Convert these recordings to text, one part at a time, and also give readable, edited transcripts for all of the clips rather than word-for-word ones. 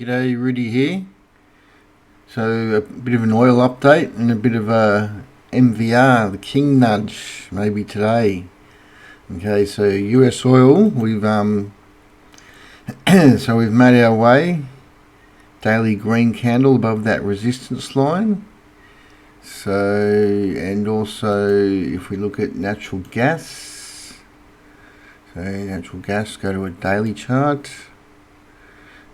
G'day, Rudy here. So a bit of an oil update and a bit of a MVR, the King nudge, maybe today. Okay, so US oil, we've so we've made our way. Daily green candle above that resistance line. So, and also if we look at natural gas, so natural gas, go to a daily chart.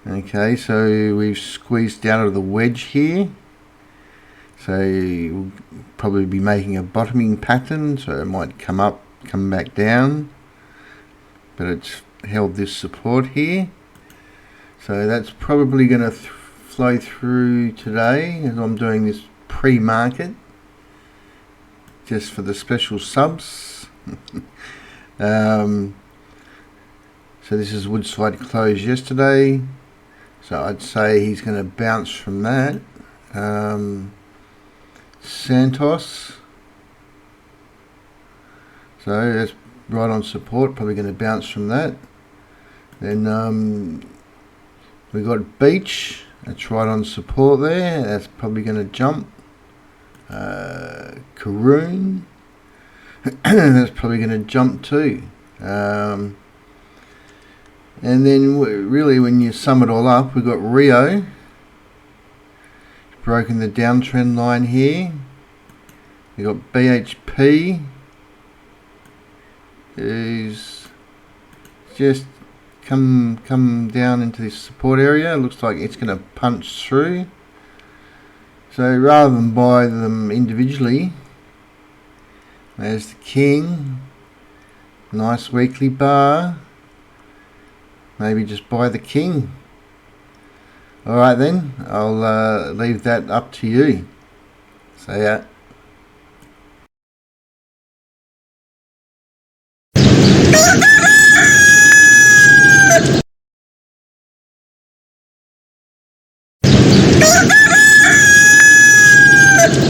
Okay, so we've squeezed out of the wedge here. So we'll probably be making a bottoming pattern, so it might come up, come back down, but it's held this support here. So that's probably going to flow through today, as I'm doing this pre-market just for the special subs. So this is Woodside closed yesterday, so I'd say he's going to bounce from that. Santos, so that's right on support, probably going to bounce from that. Then we got Beach, that's right on support there, that's probably going to jump. Karoon, that's probably going to jump too. And then really when you sum it all up, we've got Rio, broken the downtrend line here. We've got BHP, who's just come down into this support area. Looks like it's going to punch through. So rather than buy them individually, there's the King, nice weekly bar. Maybe just buy the King. Alright then, I'll leave that up to you. See ya.